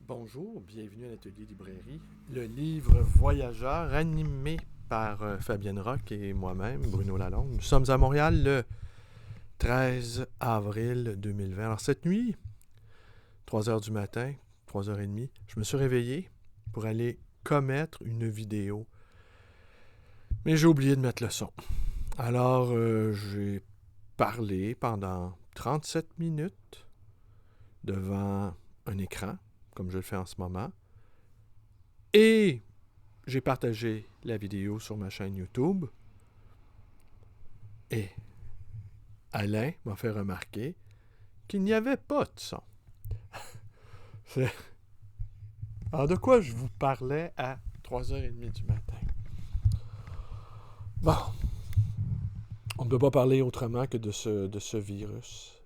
Bonjour, bienvenue à l'atelier librairie. Le livre Voyageur, animé par Fabienne Roch et moi-même, Bruno Lalonde. Nous sommes à Montréal le 13 avril 2020. Alors cette nuit, 3 heures du matin, 3h30, je me suis réveillé pour aller commettre une vidéo. Mais j'ai oublié de mettre le son. Alors j'ai parlé pendant 37 minutes devant un écran, comme je le fais en ce moment. Et j'ai partagé la vidéo sur ma chaîne YouTube. Et Alain m'a fait remarquer qu'il n'y avait pas de son. Alors de quoi je vous parlais à 3h30 du matin? Bon, on ne peut pas parler autrement que de ce virus.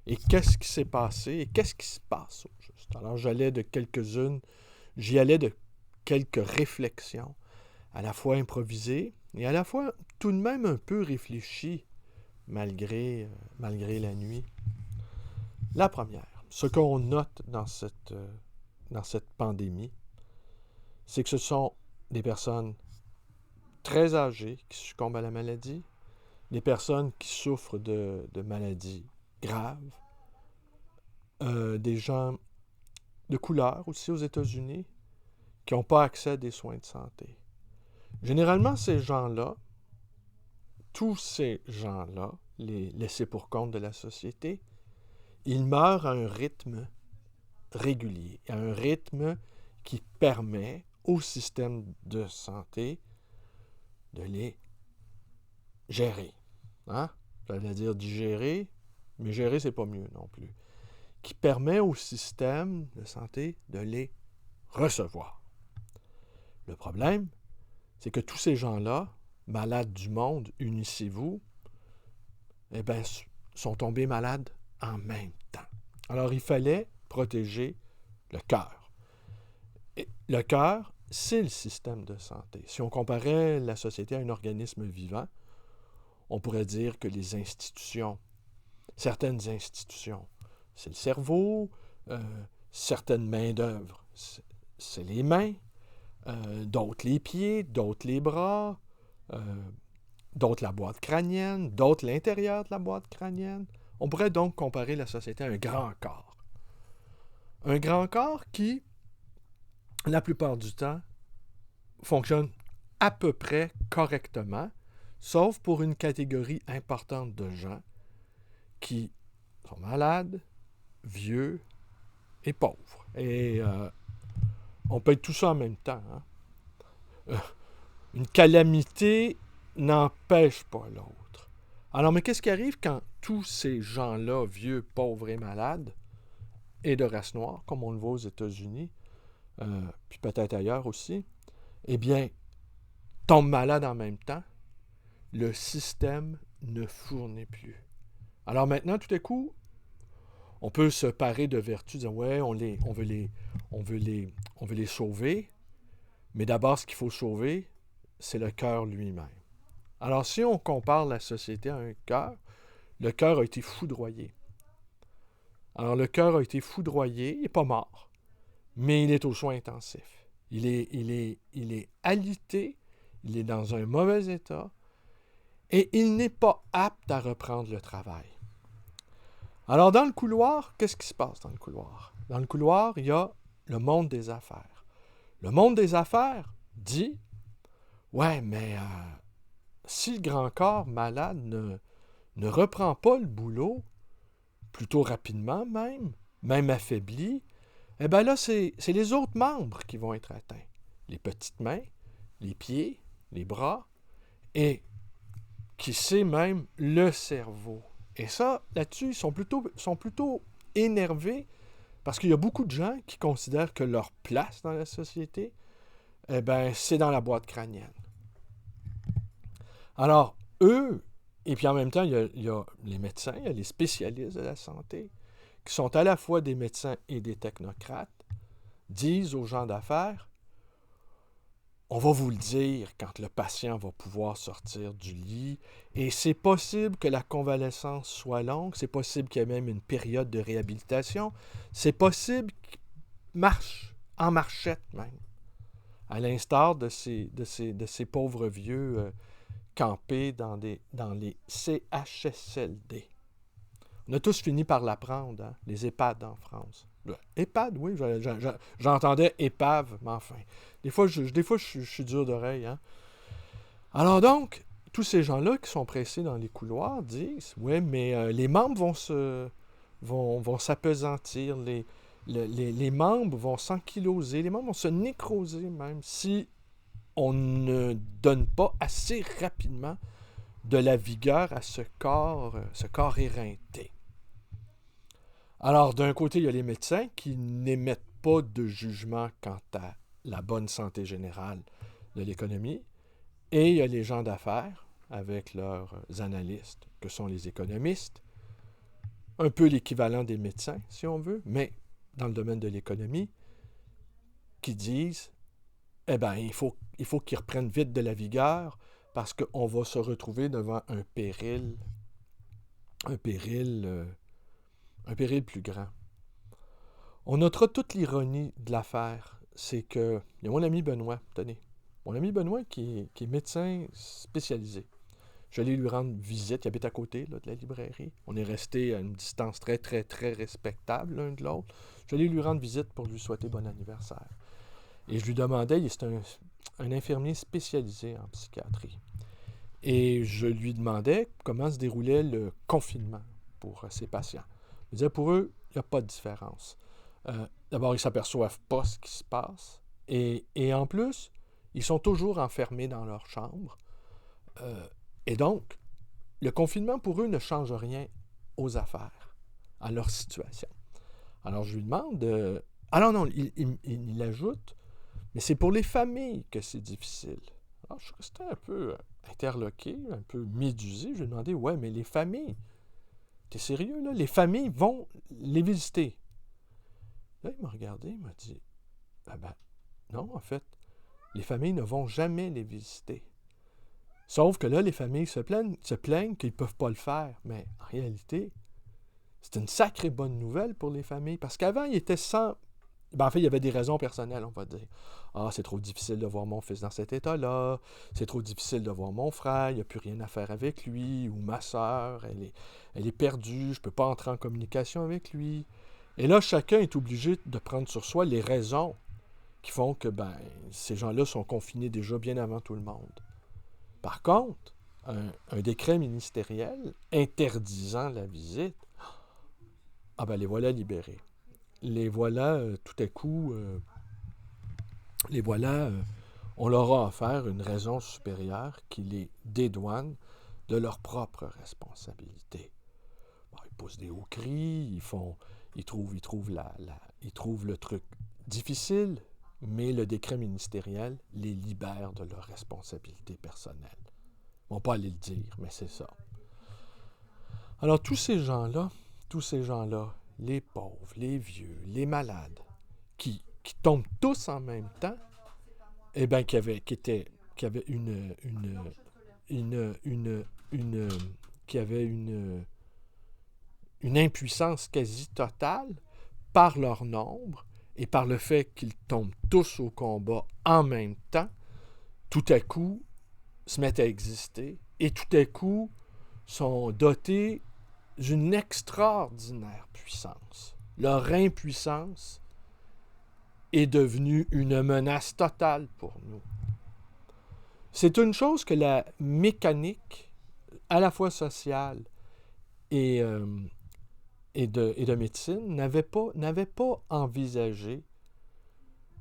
Et qu'est-ce qui s'est passé et qu'est-ce qui se passe au juste? Alors j'y allais de quelques réflexions, à la fois improvisées et à la fois tout de même un peu réfléchies, malgré la nuit. La première, ce qu'on note dans cette pandémie, c'est que ce sont des personnes très âgées qui succombent à la maladie, des personnes qui souffrent de maladies graves, des gens de couleur aussi aux États-Unis qui n'ont pas accès à des soins de santé. Généralement, tous ces gens-là, les laissés pour compte de la société, ils meurent à un rythme régulier, à un rythme qui permet au système de santé de les gérer. Hein? J'allais dire digérer, mais gérer, c'est pas mieux non plus. Qui permet au système de santé de les recevoir. Le problème, c'est que tous ces gens-là, malades du monde, unissez-vous, eh bien, sont tombés malades en même temps. Alors, il fallait protéger le cœur. Et le cœur, c'est le système de santé. Si on comparait la société à un organisme vivant, on pourrait dire que certaines institutions, c'est le cerveau, certaines mains-d'œuvre, c'est les mains, d'autres les pieds, d'autres les bras, d'autres la boîte crânienne, d'autres l'intérieur de la boîte crânienne. On pourrait donc comparer la société à un grand corps. Un grand corps qui, la plupart du temps, fonctionne à peu près correctement, sauf pour une catégorie importante de gens qui sont malades, vieux et pauvres. Et on peut être tout ça en même temps. Hein? Une calamité n'empêche pas l'autre. Alors, mais qu'est-ce qui arrive quand tous ces gens-là, vieux, pauvres et malades, et de race noire, comme on le voit aux États-Unis, puis peut-être ailleurs aussi, eh bien, tombent malades en même temps, le système ne fournit plus. Alors maintenant, tout à coup, on peut se parer de vertu, dire ouais, on veut les sauver, mais d'abord, ce qu'il faut sauver, c'est le cœur lui-même. Alors, si on compare la société à un cœur, le cœur a été foudroyé. Alors, le cœur a été foudroyé, il n'est pas mort, mais il est aux soins intensifs. Il est alité, il est dans un mauvais état, et il n'est pas apte à reprendre le travail. Alors, dans le couloir, qu'est-ce qui se passe dans le couloir? Dans le couloir, il y a le monde des affaires. Le monde des affaires dit, ouais, mais si le grand corps malade ne reprend pas le boulot, plutôt rapidement même affaibli, eh bien là, c'est les autres membres qui vont être atteints. Les petites mains, les pieds, les bras, et qui sait même le cerveau. Et ça, là-dessus, ils sont plutôt énervés parce qu'il y a beaucoup de gens qui considèrent que leur place dans la société, eh ben, c'est dans la boîte crânienne. Alors, eux, et puis en même temps, il y a les médecins, il y a les spécialistes de la santé, qui sont à la fois des médecins et des technocrates, disent aux gens d'affaires, on va vous le dire quand le patient va pouvoir sortir du lit, et c'est possible que la convalescence soit longue, c'est possible qu'il y ait même une période de réhabilitation, c'est possible marchent en marchette même, à l'instar de ces pauvres vieux campés dans les CHSLD. On a tous fini par l'apprendre, hein, les EHPAD en France. EHPAD, oui, j'entendais épave, mais enfin. Des fois, je suis dur d'oreille. Hein. Alors donc, tous ces gens-là qui sont pressés dans les couloirs disent, oui, mais les membres vont s'apesantir, les membres vont s'ankyloser, les membres vont se nécroser même si on ne donne pas assez rapidement de la vigueur à ce corps éreinté. Alors, d'un côté, il y a les médecins qui n'émettent pas de jugement quant à la bonne santé générale de l'économie, et il y a les gens d'affaires, avec leurs analystes, que sont les économistes, un peu l'équivalent des médecins, si on veut, mais dans le domaine de l'économie, qui disent, eh bien, il faut qu'ils reprennent vite de la vigueur, parce qu'on va se retrouver devant un péril plus grand. On notera toute l'ironie de l'affaire. C'est que, il y a mon ami Benoît, tenez, mon ami Benoît qui est médecin spécialisé. Je vais aller lui rendre visite, il habite à côté là, de la librairie. On est resté à une distance très, très, très respectable l'un de l'autre. Je vais aller lui rendre visite pour lui souhaiter bon anniversaire. Et je lui demandais, c'est un infirmier spécialisé en psychiatrie. Et je lui demandais comment se déroulait le confinement pour ses patients. Je disais, pour eux, il n'y a pas de différence. D'abord, ils ne s'aperçoivent pas ce qui se passe. Et en plus, ils sont toujours enfermés dans leur chambre. Et donc, le confinement, pour eux, ne change rien aux affaires, à leur situation. Alors, je lui demande... Alors non, il ajoute, mais c'est pour les familles que c'est difficile. Alors, je restais un peu interloqué, un peu médusé. Je lui ai demandé, ouais, mais les familles, t'es sérieux, là? Les familles vont les visiter. Là, il m'a regardé, il m'a dit, non, en fait, les familles ne vont jamais les visiter. Sauf que là, les familles se plaignent qu'ils ne peuvent pas le faire. Mais en réalité, c'est une sacrée bonne nouvelle pour les familles. Parce qu'avant, ils étaient sans... En fait, il y avait des raisons personnelles, on va dire. Ah, c'est trop difficile de voir mon fils dans cet état-là. C'est trop difficile de voir mon frère. Il n'y a plus rien à faire avec lui. Ou ma sœur, elle est perdue. Je ne peux pas entrer en communication avec lui. Et là, chacun est obligé de prendre sur soi les raisons qui font que ces gens-là sont confinés déjà bien avant tout le monde. Par contre, un décret ministériel interdisant la visite, les voilà libérés. Les voilà, tout à coup, on leur a offert une raison supérieure qui les dédouane de leur propre responsabilité. Ils poussent des hauts cris, ils trouvent le truc difficile, mais le décret ministériel les libère de leur responsabilité personnelle. Ils ne vont pas aller le dire, mais c'est ça. Alors, tous ces gens-là, les pauvres, les vieux, les malades, qui tombent tous en même temps, qui avaient une impuissance quasi totale par leur nombre et par le fait qu'ils tombent tous au combat en même temps, tout à coup se mettent à exister et tout à coup sont dotés d'une extraordinaire puissance. Leur impuissance est devenue une menace totale pour nous. C'est une chose que la mécanique, à la fois sociale et de médecine, n'avait pas envisagé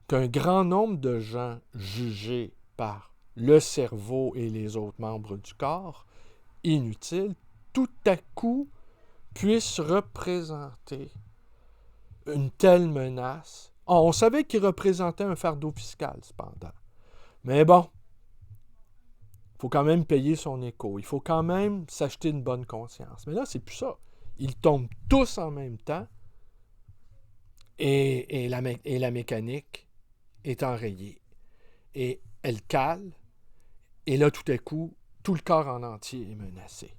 qu'un grand nombre de gens jugés par le cerveau et les autres membres du corps inutiles, tout à coup, puissent représenter une telle menace. On savait qu'ils représentaient un fardeau fiscal, cependant. Mais bon, il faut quand même payer son écho. Il faut quand même s'acheter une bonne conscience. Mais là, c'est plus ça. Ils tombent tous en même temps et la mécanique est enrayée. Et elle cale. Et là, tout à coup, tout le corps en entier est menacé.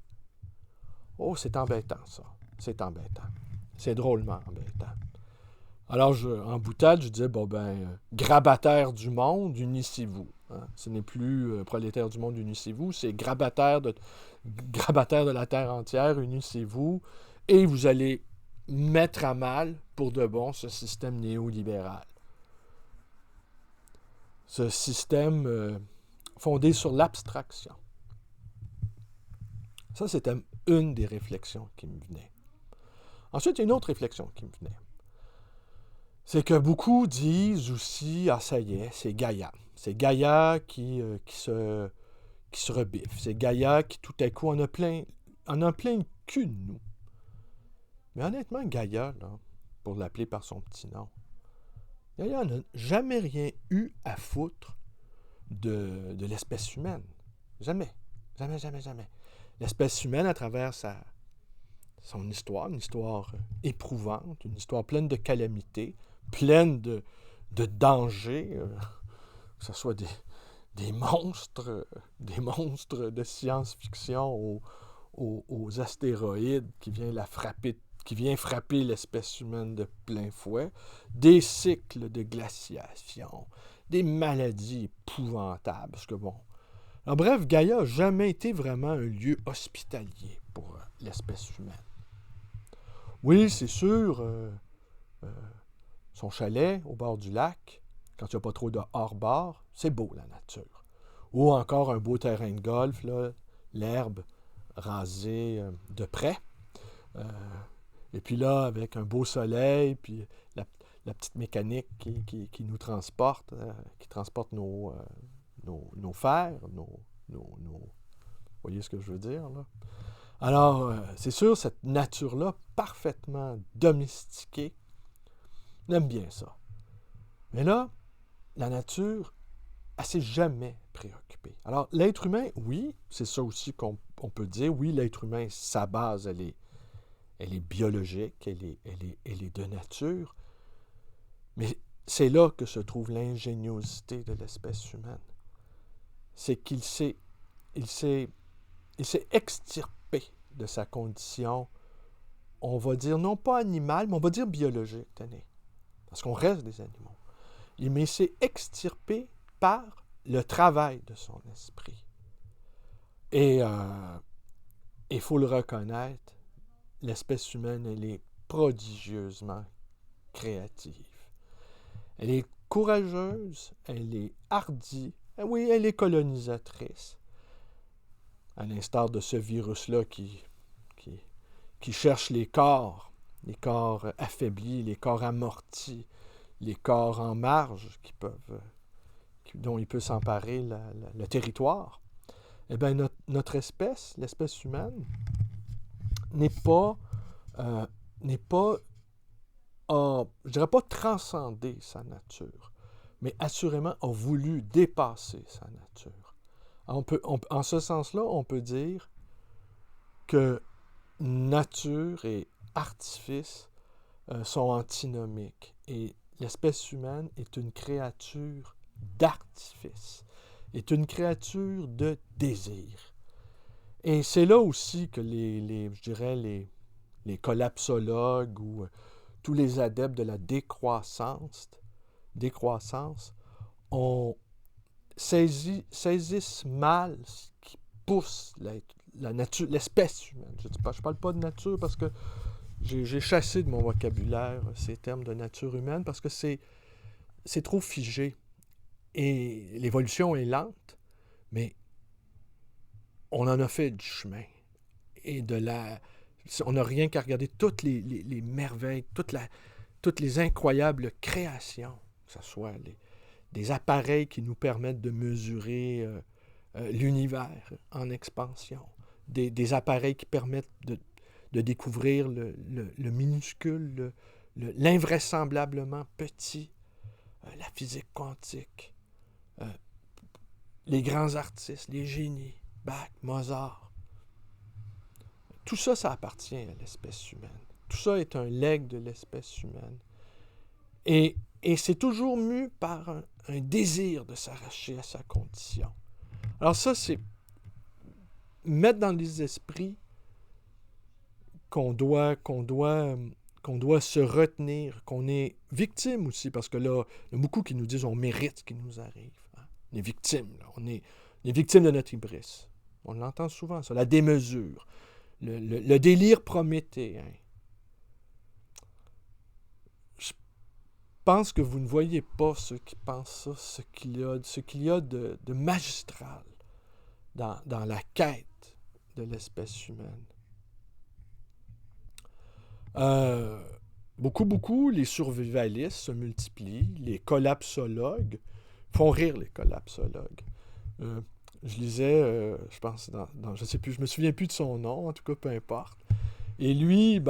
Oh, c'est embêtant, ça. C'est embêtant. C'est drôlement embêtant. Alors, en boutade, je disais, grabataire du monde, unissez-vous. Hein. Ce n'est plus prolétaire du monde, unissez-vous, c'est grabataire de la terre entière, unissez-vous, et vous allez mettre à mal, pour de bon, ce système néolibéral. Ce système fondé sur l'abstraction. Ça, c'était une des réflexions qui me venait. Ensuite, il y a une autre réflexion qui me venait. C'est que beaucoup disent aussi, ah ça y est, c'est Gaïa. C'est Gaïa qui se rebiffe. C'est Gaïa qui, tout à coup, en a plein le cul de nous. Mais honnêtement, Gaïa, là, pour l'appeler par son petit nom, Gaïa n'a jamais rien eu à foutre de l'espèce humaine. Jamais. Jamais, jamais, jamais. L'espèce humaine, à travers son histoire, une histoire éprouvante, une histoire pleine de calamités, pleine de dangers, que ce soit des monstres de science-fiction aux astéroïdes qui viennent frapper l'espèce humaine de plein fouet, des cycles de glaciation, des maladies épouvantables, parce que bon... Alors bref, Gaïa n'a jamais été vraiment un lieu hospitalier pour l'espèce humaine. Oui, c'est sûr, son chalet au bord du lac, quand il n'y a pas trop de hors-bord, c'est beau la nature. Ou encore un beau terrain de golf, là, l'herbe rasée de près. Et puis là, avec un beau soleil, puis la petite mécanique qui nous transporte, qui transporte nos fers, vous voyez ce que je veux dire, là? Alors, c'est sûr, cette nature-là, parfaitement domestiquée, on aime bien ça. Mais là, la nature, elle ne s'est jamais préoccupée. Alors, l'être humain, oui, c'est ça aussi qu'on peut dire. Oui, l'être humain, sa base, elle est biologique, elle est de nature. Mais c'est là que se trouve l'ingéniosité de l'espèce humaine. C'est qu'il s'est extirpé de sa condition, on va dire, non pas animale, mais on va dire biologique, tenez. Parce qu'on reste des animaux. Mais il s'est extirpé par le travail de son esprit. Et il faut le reconnaître, l'espèce humaine, elle est prodigieusement créative. Elle est courageuse, elle est hardie, oui, elle est colonisatrice. À l'instar de ce virus-là qui cherche les corps affaiblis, les corps amortis, les corps en marge dont il peut s'emparer le territoire. Eh bien, notre espèce, l'espèce humaine, n'est pas, je dirais pas transcender sa nature, mais assurément a voulu dépasser sa nature. En ce sens-là, on peut dire que nature et artifice sont antinomiques. Et l'espèce humaine est une créature d'artifice, est une créature de désir. Et c'est là aussi que je dirais, les collapsologues ou tous les adeptes de la décroissance saisissent mal ce qui pousse la nature, l'espèce humaine. Je ne parle pas de nature parce que j'ai chassé de mon vocabulaire ces termes de nature humaine parce que c'est trop figé. Et l'évolution est lente, mais on en a fait du chemin. Et on n'a rien qu'à regarder toutes les merveilles, toutes les incroyables créations, que ce soit des appareils qui nous permettent de mesurer l'univers en expansion, des appareils qui permettent de découvrir le minuscule, l'invraisemblablement petit, la physique quantique, les grands artistes, les génies, Bach, Mozart. Tout ça, ça appartient à l'espèce humaine. Tout ça est un legs de l'espèce humaine. Et c'est toujours mu par un désir de s'arracher à sa condition. Alors ça, c'est mettre dans les esprits qu'on doit qu'on doit se retenir, qu'on est victime aussi, parce que là, il y a beaucoup qui nous disent on mérite ce qui nous arrive. Hein. On est victime, là. On est victime de notre hybris. On l'entend souvent, ça, la démesure, le délire prométhéen. Je pense que vous ne voyez pas ceux qui pensent ça, ce qu'il y a de magistral dans la quête de l'espèce humaine. Beaucoup, les survivalistes se multiplient, les collapsologues font rire les collapsologues. Je lisais, je pense, je sais plus, je me souviens plus de son nom, en tout cas, peu importe. Et lui,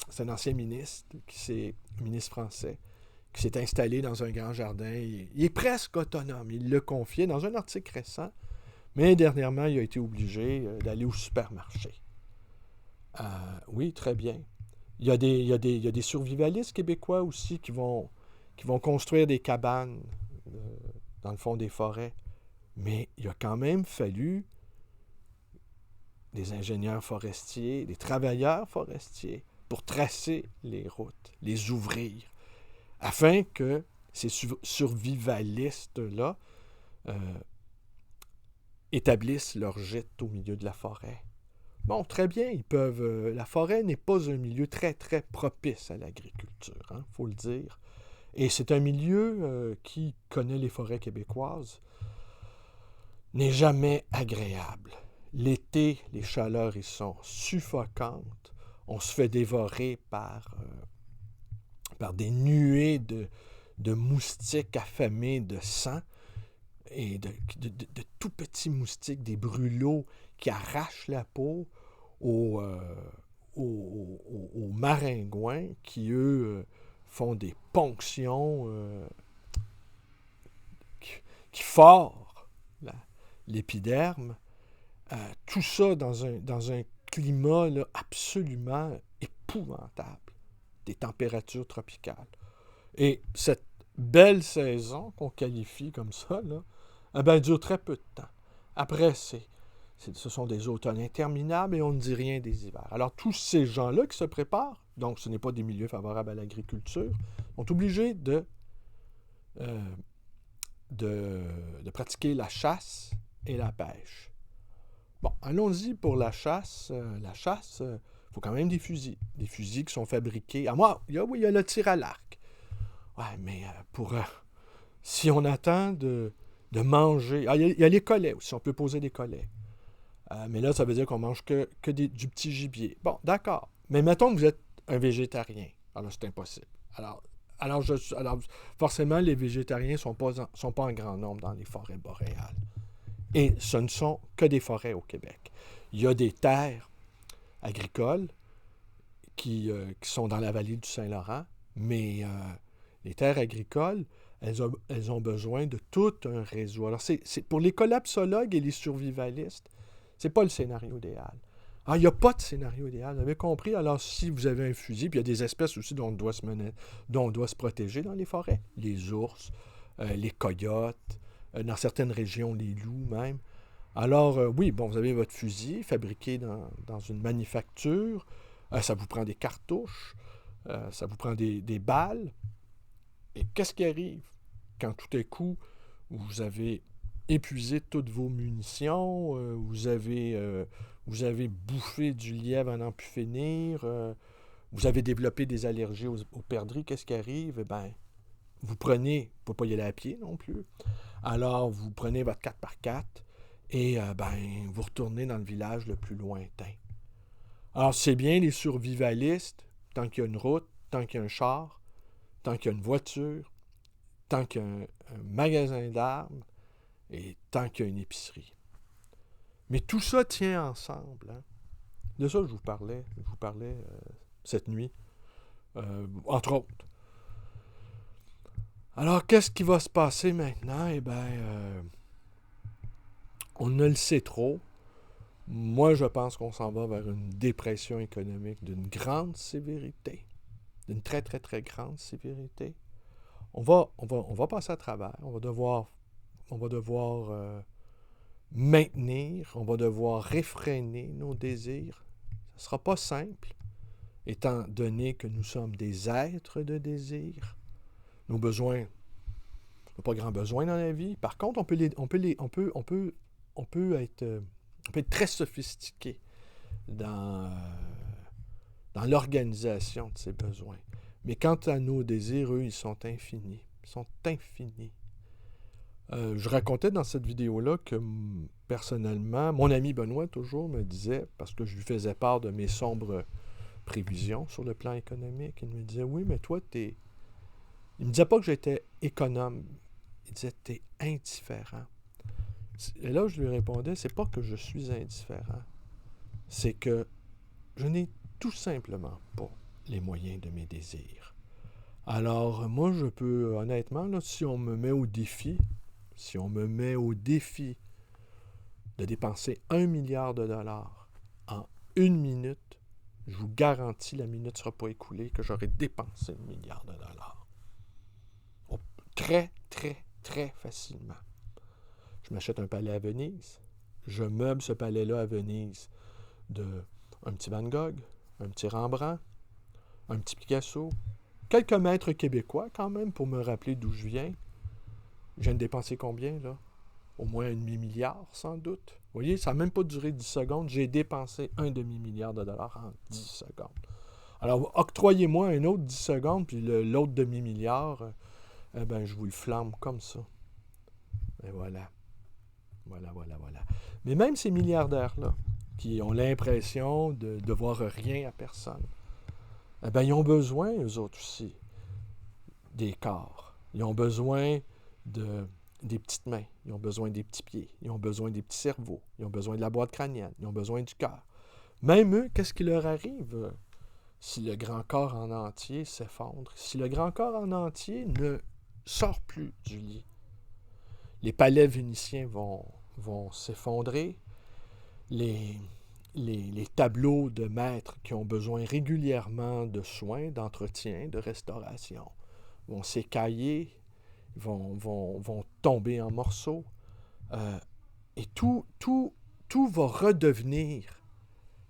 c'est un ancien ministre français, qui s'est installé dans un grand jardin. Il est presque autonome, il le confiait dans un article récent, mais dernièrement, il a été obligé d'aller au supermarché. Oui, très bien. Il y a des survivalistes québécois aussi qui vont construire des cabanes dans le fond des forêts. Mais il a quand même fallu des ingénieurs forestiers, des travailleurs forestiers pour tracer les routes, les ouvrir, afin que ces survivalistes-là établissent leur gîte au milieu de la forêt. Bon, très bien, ils peuvent. La forêt n'est pas un milieu très, très propice à l'agriculture, hein, faut le dire. Et c'est un milieu qui connaît les forêts québécoises, n'est jamais agréable. L'été, les chaleurs y sont suffocantes. On se fait dévorer par des nuées de moustiques affamés de sang et de tout petits moustiques, des brûlots qui arrachent la peau aux maringouins qui, eux, font des ponctions qui forent l'épiderme. Tout ça dans un climat là, absolument épouvantable, des températures tropicales. Et cette belle saison qu'on qualifie comme ça, là, elle dure très peu de temps. Après, ce sont des automnes interminables et on ne dit rien des hivers. Alors, tous ces gens-là qui se préparent, donc ce n'est pas des milieux favorables à l'agriculture, sont obligés de pratiquer la chasse et la pêche. Bon, allons-y pour la chasse. La chasse, il faut quand même des fusils. Des fusils qui sont fabriqués... il y a le tir à l'arc. Ouais, mais si on attend de manger... il y a les collets aussi, on peut poser des collets. Mais là, ça veut dire qu'on mange que du petit gibier. Bon, d'accord. Mais mettons que vous êtes un végétarien. Alors, c'est impossible. Alors, forcément, les végétariens ne sont pas en grand nombre dans les forêts boréales. Et ce ne sont que des forêts au Québec. Il y a des terres agricoles qui sont dans la vallée du Saint-Laurent, mais les terres agricoles, elles ont besoin de tout un réseau. Alors, c'est pour les collapsologues et les survivalistes, c'est pas le scénario idéal. Il n'y a pas de scénario idéal, vous avez compris? Alors, si vous avez un fusil, puis il y a des espèces aussi dont on doit se protéger dans les forêts, les ours, les coyotes, dans certaines régions, les loups même. Alors, oui, bon, vous avez votre fusil fabriqué dans une manufacture, ça vous prend des cartouches, ça vous prend des balles. Et qu'est-ce qui arrive quand tout à coup, vous avez épuisé toutes vos munitions, vous avez bouffé du lièvre à n'en plus finir, vous avez développé des allergies aux perdrix, qu'est-ce qui arrive? Eh bien, vous prenez, vous ne pouvez pas y aller à pied non plus, alors vous prenez votre 4x4 et vous retournez dans le village le plus lointain. Alors c'est bien les survivalistes, tant qu'il y a une route, tant qu'il y a un char, tant qu'il y a une voiture, tant qu'il y a un magasin d'armes et tant qu'il y a une épicerie. Mais tout ça tient ensemble. Hein? De ça, je vous parlais cette nuit, entre autres. Alors, qu'est-ce qui va se passer maintenant? Eh bien, on ne le sait trop. Moi, je pense qu'on s'en va vers une dépression économique d'une grande sévérité, d'une très, très, très grande sévérité. On va passer à travers. On va devoir maintenir, on va devoir réfréner nos désirs. Ce ne sera pas simple, étant donné que nous sommes des êtres de désir. Nos besoins, on n'a pas grand besoin dans la vie. Par contre, on peut être très sophistiqué dans l'organisation de ces besoins. Mais quant à nos désirs, eux, ils sont infinis. Ils sont infinis. Je racontais dans cette vidéo-là que, personnellement, mon ami Benoît, toujours, me disait, parce que je lui faisais part de mes sombres prévisions sur le plan économique, il me disait, oui, mais toi, t'es... Il me disait pas que j'étais économe. Il disait, t'es indifférent. Et là, je lui répondais, c'est pas que je suis indifférent. C'est que je n'ai tout simplement pas les moyens de mes désirs. Alors, moi, je peux, honnêtement, là, si on me met au défi de dépenser 1 milliard de dollars en 1 minute, je vous garantis, la minute ne sera pas écoulée que j'aurai dépensé 1 milliard de dollars. Très, très, très facilement. Je m'achète un palais à Venise. Je meuble ce palais-là à Venise un petit Van Gogh, un petit Rembrandt, un petit Picasso, quelques maîtres québécois quand même pour me rappeler d'où je viens. Je viens de dépenser combien, là? Au moins un demi-milliard, sans doute. Vous voyez, ça n'a même pas duré 10 secondes. J'ai dépensé un demi-milliard de dollars en 10 secondes. Alors, octroyez-moi un autre 10 secondes, puis l'autre demi-milliard, je vous le flambe comme ça. Et voilà. Voilà. Mais même ces milliardaires-là, qui ont l'impression de devoir rien à personne, ils ont besoin, eux autres aussi, des corps. Ils ont besoin des petites mains, ils ont besoin des petits pieds, ils ont besoin des petits cerveaux, ils ont besoin de la boîte crânienne, ils ont besoin du cœur. Même eux, qu'est-ce qui leur arrive si le grand corps en entier s'effondre, si le grand corps en entier ne sort plus du lit? Les palais vénitiens vont s'effondrer, les tableaux de maîtres qui ont besoin régulièrement de soins, d'entretien, de restauration vont s'écailler, vont tomber en morceaux. Et tout va redevenir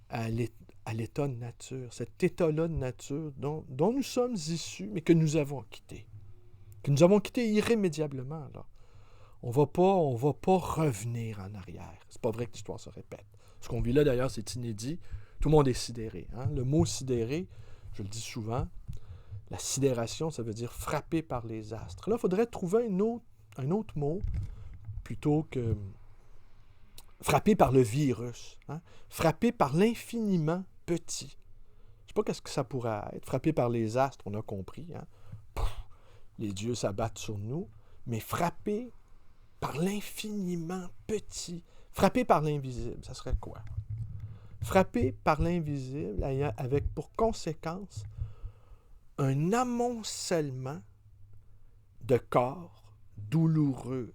à l'état de nature, cet état-là de nature dont nous sommes issus, mais que nous avons quitté. Que nous avons quitté irrémédiablement. Là. On va pas revenir en arrière. C'est pas vrai que l'histoire se répète. Ce qu'on vit là, d'ailleurs, c'est inédit. Tout le monde est sidéré. Hein? Le mot sidéré, je le dis souvent, la sidération, ça veut dire frapper par les astres. Là, il faudrait trouver un autre mot plutôt que frapper par le virus. Hein? Frapper par l'infiniment petit. Je ne sais pas qu'est-ce que ça pourrait être. Frapper par les astres, on a compris. Hein? Pouf, les dieux s'abattent sur nous. Mais frapper par l'infiniment petit. Frapper par l'invisible, ça serait quoi? Frapper par l'invisible avec pour conséquence un amoncellement de corps douloureux,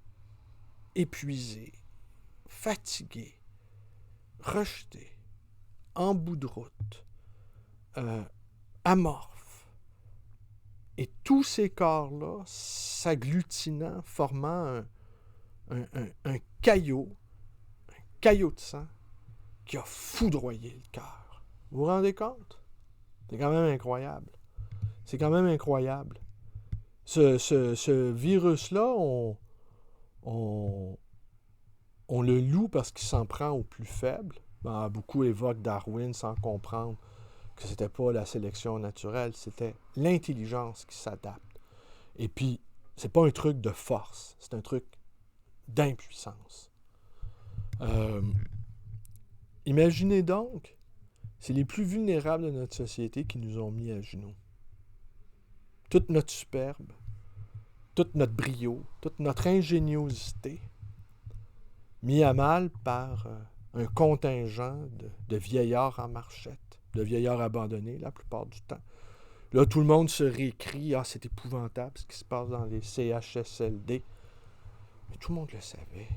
épuisés, fatigués, rejetés, en bout de route, amorphes. Et tous ces corps-là s'agglutinant, formant un caillot de sang qui a foudroyé le cœur. Vous vous rendez compte? C'est quand même incroyable. C'est quand même incroyable. Ce virus-là, on le loue parce qu'il s'en prend aux plus faibles. Beaucoup évoquent Darwin sans comprendre que c'était pas la sélection naturelle, c'était l'intelligence qui s'adapte. Et puis, c'est pas un truc de force, c'est un truc d'impuissance. Imaginez donc, c'est les plus vulnérables de notre société qui nous ont mis à genoux. Toute notre superbe, toute notre brio, toute notre ingéniosité, mis à mal par un contingent de vieillards en marchette, de vieillards abandonnés la plupart du temps. Là, tout le monde se réécrit, c'est épouvantable ce qui se passe dans les CHSLD. Mais tout le monde le savait.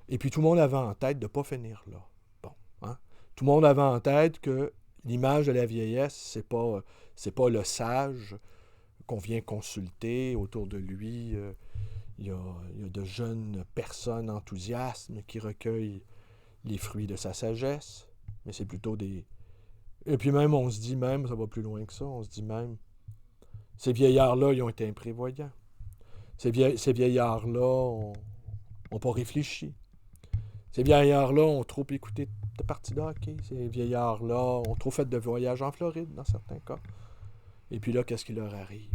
Et puis tout le monde avait en tête de ne pas finir là. Bon, hein? Tout le monde avait en tête que l'image de la vieillesse, c'est pas le sage qu'on vient consulter. Autour de lui, il y a de jeunes personnes enthousiastes qui recueillent les fruits de sa sagesse, mais c'est plutôt des Et puis même, on se dit même, ça va plus loin que ça, on se dit même, ces vieillards-là, ils ont été imprévoyants. Ces vieillards-là ont pas réfléchi. Ces vieillards-là ont trop écouté de parties de hockey. Ces vieillards-là ont trop fait de voyages en Floride, dans certains cas. Et puis là, qu'est-ce qui leur arrive?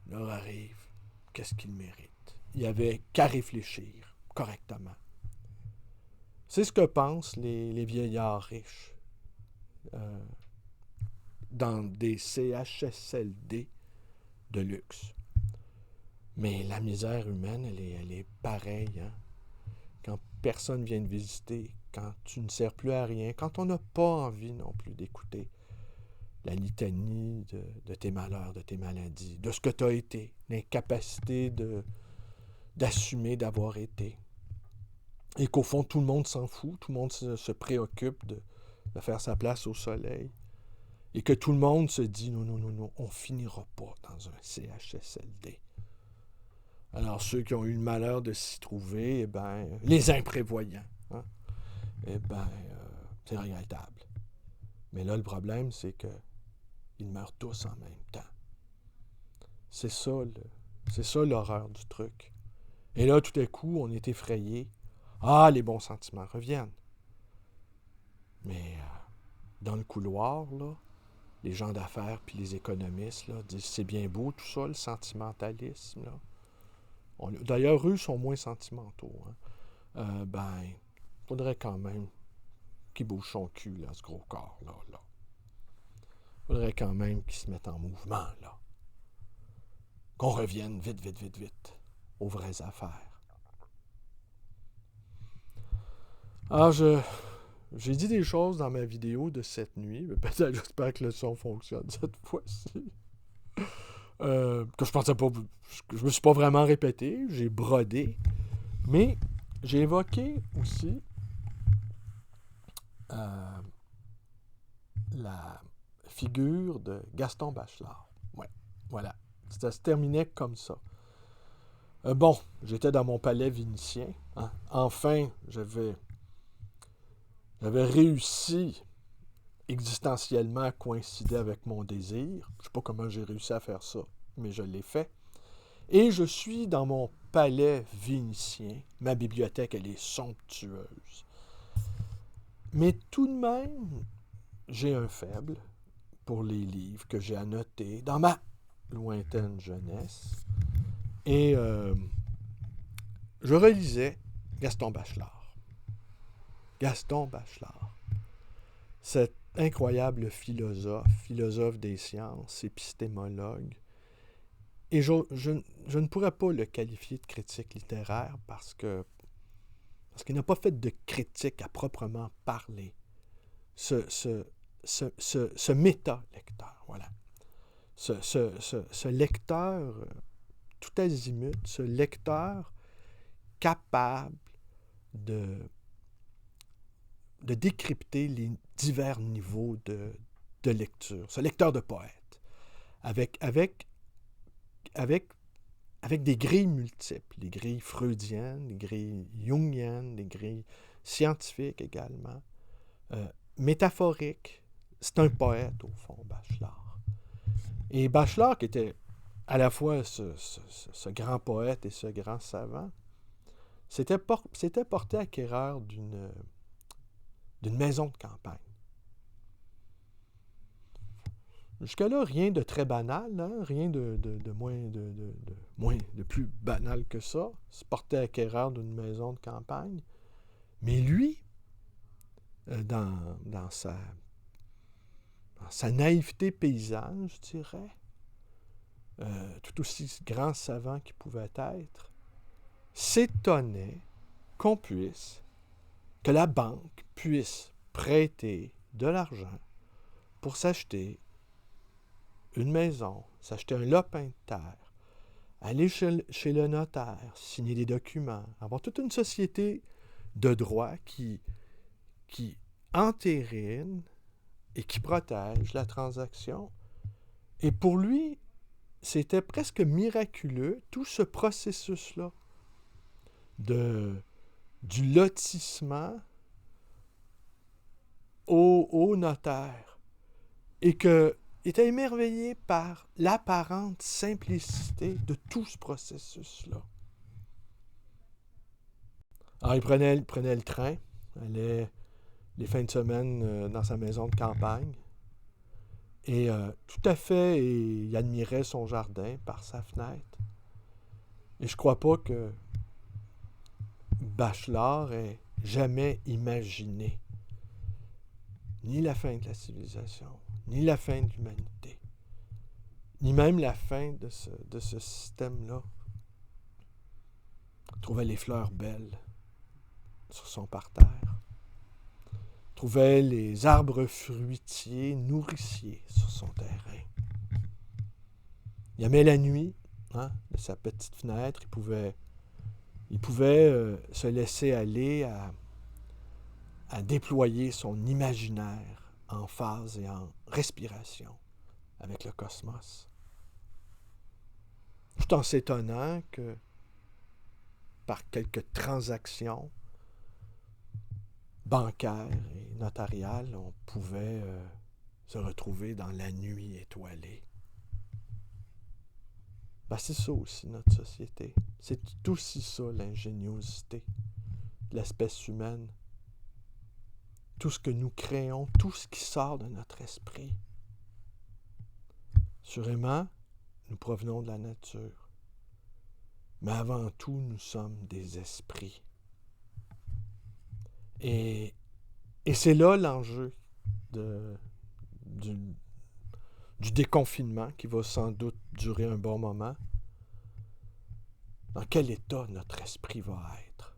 Leur arrive, qu'est-ce qu'ils méritent? Il n'y avait qu'à réfléchir correctement. C'est ce que pensent les vieillards riches dans des CHSLD de luxe. Mais la misère humaine, elle est pareille. Hein? Quand personne vient te visiter, quand tu ne sers plus à rien, quand on n'a pas envie non plus d'écouter la litanie de tes malheurs, de tes maladies, de ce que tu as été, l'incapacité d'assumer d'avoir été. Et qu'au fond, tout le monde s'en fout, tout le monde se préoccupe de faire sa place au soleil. Et que tout le monde se dit, non, on finira pas dans un CHSLD. Alors, ceux qui ont eu le malheur de s'y trouver, eh ben, les imprévoyants, hein, eh ben, c'est regrettable. Mais là, le problème, c'est qu'ils meurent tous en même temps. C'est ça l'horreur du truc. Et là, tout à coup, on est effrayé. Ah, les bons sentiments reviennent. Mais dans le couloir, là, les gens d'affaires puis les économistes là, disent c'est bien beau tout ça, le sentimentalisme. Là. D'ailleurs, eux sont moins sentimentaux. Hein. Faudrait quand même qu'il bouge son cul, là, ce gros corps. Là. Faudrait quand même qu'il se mette en mouvement. Là. Qu'on revienne vite aux vraies affaires. Alors, j'ai dit des choses dans ma vidéo de cette nuit, mais peut-être j'espère que le son fonctionne cette fois-ci. Que je pensais pas, je me suis pas vraiment répété, j'ai brodé, mais j'ai évoqué aussi la figure de Gaston Bachelard. Ouais, voilà. Ça se terminait comme ça. J'étais dans mon palais vénitien. Hein. Enfin, j'avais réussi existentiellement à coïncider avec mon désir. Je ne sais pas comment j'ai réussi à faire ça, mais je l'ai fait. Et je suis dans mon palais vénitien. Ma bibliothèque, elle est somptueuse. Mais tout de même, j'ai un faible pour les livres que j'ai annotés dans ma lointaine jeunesse. Et je relisais Gaston Bachelard. Gaston Bachelard. Cet incroyable philosophe des sciences, épistémologue. Et je ne pourrais pas le qualifier de critique littéraire parce qu'il n'a pas fait de critique à proprement parler. Ce méta-lecteur, voilà. Ce lecteur tout azimut, ce lecteur capable de décrypter les divers niveaux de lecture, ce lecteur de poète, avec des grilles multiples, les grilles freudiennes, les grilles jungiennes, les grilles scientifiques également, métaphoriques. C'est un poète, au fond, Bachelard. Et Bachelard, qui était à la fois ce grand poète et ce grand savant, s'était porté acquéreur d'une maison de campagne. Jusque-là, rien de très banal, hein? Rien de plus banal que ça. Se porter acquéreur d'une maison de campagne. Mais lui, dans sa naïveté paysanne, je dirais, tout aussi grand savant qu'il pouvait être, s'étonnait que la banque puisse prêter de l'argent pour s'acheter une maison, s'acheter un lopin de terre, aller chez le notaire, signer des documents, avoir toute une société de droit qui entérine et qui protège la transaction. Et pour lui, c'était presque miraculeux, tout ce processus-là du lotissement au notaire et qu'il était émerveillé par l'apparente simplicité de tout ce processus-là. Alors, il prenait le train, allait les fins de semaine dans sa maison de campagne et tout à fait, il admirait son jardin par sa fenêtre. Et je crois pas que Bachelard ait jamais imaginé ni la fin de la civilisation, ni la fin de l'humanité, ni même la fin de ce système-là. Il trouvait les fleurs belles sur son parterre. Il trouvait les arbres fruitiers, nourriciers sur son terrain. Il aimait la nuit, de sa petite fenêtre. Il pouvait se laisser aller à déployer son imaginaire en phase et en respiration avec le cosmos. Tout en s'étonnant que par quelques transactions bancaires et notariales, on pouvait se retrouver dans la nuit étoilée. Ben, c'est ça aussi notre société. C'est aussi ça l'ingéniosité de l'espèce humaine. Tout ce que nous créons, tout ce qui sort de notre esprit. Sûrement, nous provenons de la nature. Mais avant tout, nous sommes des esprits. Et c'est là l'enjeu du déconfinement qui va sans doute durer un bon moment. Dans quel état notre esprit va être?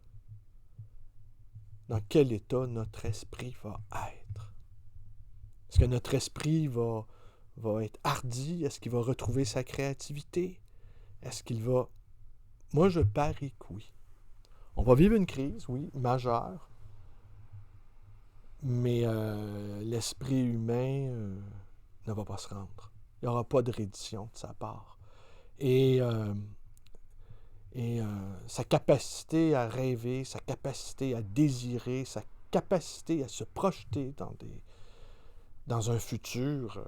Dans quel état notre esprit va être? Est-ce que notre esprit va être hardi? Est-ce qu'il va retrouver sa créativité? Est-ce qu'il va... Moi, je parie que oui. On va vivre une crise, oui, majeure. Mais l'esprit humain ne va pas se rendre. Il n'y aura pas de reddition de sa part. Et sa capacité à rêver, sa capacité à désirer, sa capacité à se projeter dans un futur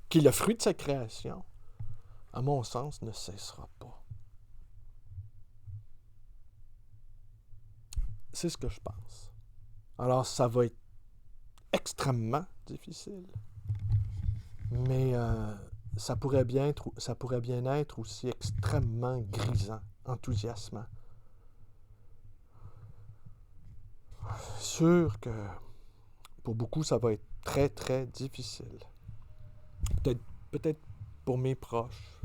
qui est le fruit de sa création, à mon sens, ne cessera pas. C'est ce que je pense. Alors, ça va être extrêmement difficile, mais ça pourrait bien être aussi extrêmement grisant, enthousiasmant. C'est sûr que pour beaucoup, ça va être très, très difficile. Peut-être pour mes proches,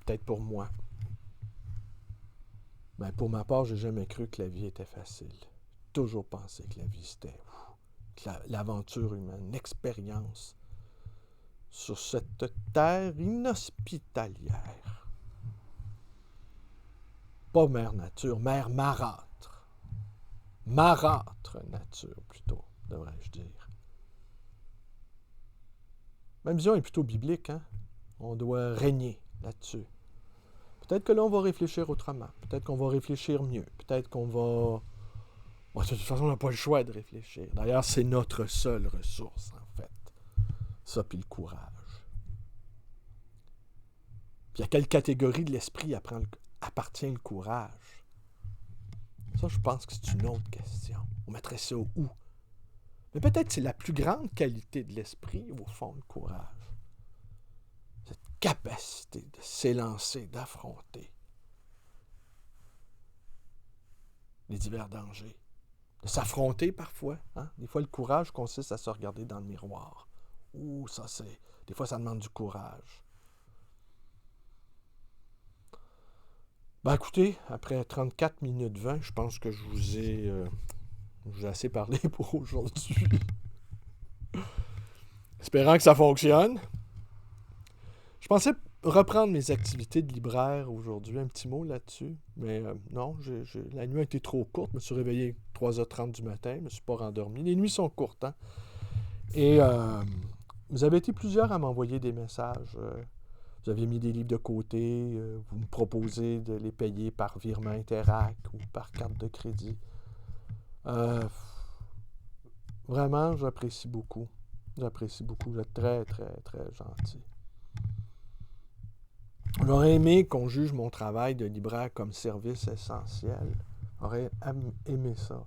peut-être pour moi. Mais pour ma part, j'ai jamais cru que la vie était facile. J'ai toujours pensé que la vie, c'était l'aventure humaine, l'expérience sur cette terre inhospitalière. Pas mère nature, mère marâtre. Marâtre nature, plutôt, devrais-je dire. Ma vision est plutôt biblique, hein? On doit régner là-dessus. Peut-être que là, on va réfléchir autrement. Peut-être qu'on va réfléchir mieux. Peut-être qu'on va... Bon, de toute façon, on n'a pas le choix de réfléchir. D'ailleurs, c'est notre seule ressource, en fait. Ça, puis le courage. Puis à quelle catégorie de l'esprit appartient le courage? Ça, je pense que c'est une autre question. On mettrait ça où? Mais peut-être c'est la plus grande qualité de l'esprit, au fond, le courage. Cette capacité de s'élancer, d'affronter les divers dangers. De s'affronter parfois. Hein? Des fois, le courage consiste à se regarder dans le miroir. Ouh, ça c'est... Des fois, ça demande du courage. Ben écoutez, après 34 minutes 20, je pense que je vous ai assez parlé pour aujourd'hui. Espérant que ça fonctionne. Je pensais reprendre mes activités de libraire aujourd'hui, un petit mot là-dessus. Mais non, la nuit a été trop courte. Je me suis réveillé à 3h30 du matin. Je ne me suis pas rendormi. Les nuits sont courtes. Hein? Et vous avez été plusieurs à m'envoyer des messages. Vous aviez mis des livres de côté. Vous me proposez de les payer par virement Interac ou par carte de crédit. Vraiment, j'apprécie beaucoup. J'apprécie beaucoup. Vous êtes très, très, très gentil. J'aurais aimé qu'on juge mon travail de libraire comme service essentiel. J'aurais aimé ça.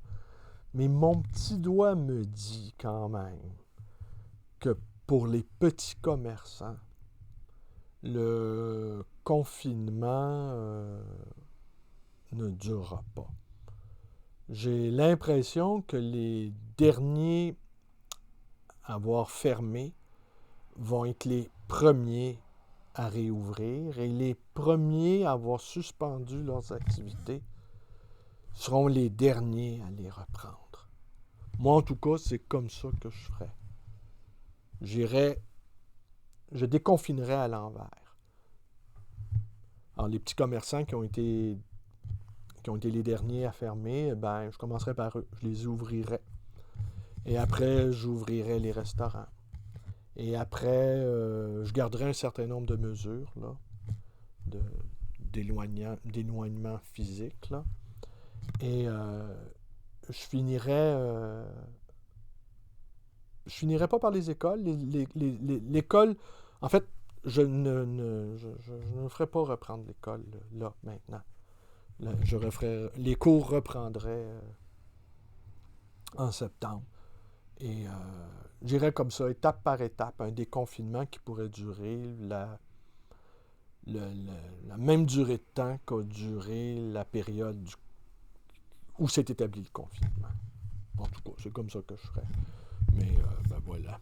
Mais mon petit doigt me dit quand même que pour les petits commerçants, le confinement ne durera pas. J'ai l'impression que les derniers à avoir fermé vont être les premiers à réouvrir et les premiers à avoir suspendu leurs activités seront les derniers à les reprendre. Moi, en tout cas, c'est comme ça que je ferais. Je déconfinerais à l'envers. Alors, les petits commerçants qui ont été les derniers à fermer, ben, je commencerai par eux. Je les ouvrirai. Et après, j'ouvrirai les restaurants. Et après, je garderai un certain nombre de mesures là, d'éloignement physique. Là. Et je finirai pas par les écoles. L'école, en fait, je ne ferai pas reprendre l'école là, maintenant. Là, les cours reprendraient en septembre. Et j'irais comme ça, étape par étape, un déconfinement qui pourrait durer la même durée de temps qu'a duré la période où s'est établi le confinement. En tout cas, c'est comme ça que je ferais. Mais, ben voilà.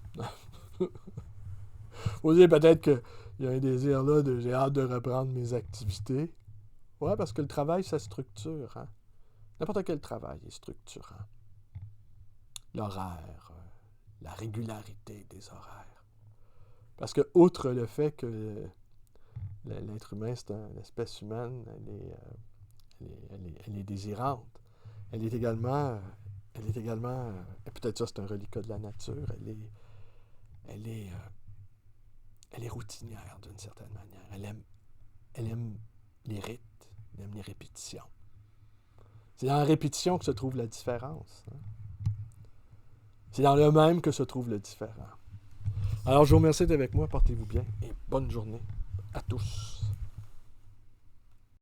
Vous dites peut-être qu'il y a un désir là de j'ai hâte de reprendre mes activités. Ouais, parce que le travail, ça structure. Hein? N'importe quel travail est structurant. L'horaire, la régularité des horaires. Parce que, outre le fait que l'être humain, c'est une espèce humaine, elle est désirante. Elle est également, et peut-être ça c'est un reliquat de la nature, elle est routinière d'une certaine manière. Elle aime les rites, elle aime les répétitions. C'est dans la répétition que se trouve la différence. Hein? C'est dans le même que se trouve le différent. Alors je vous remercie d'être avec moi, portez-vous bien et bonne journée à tous.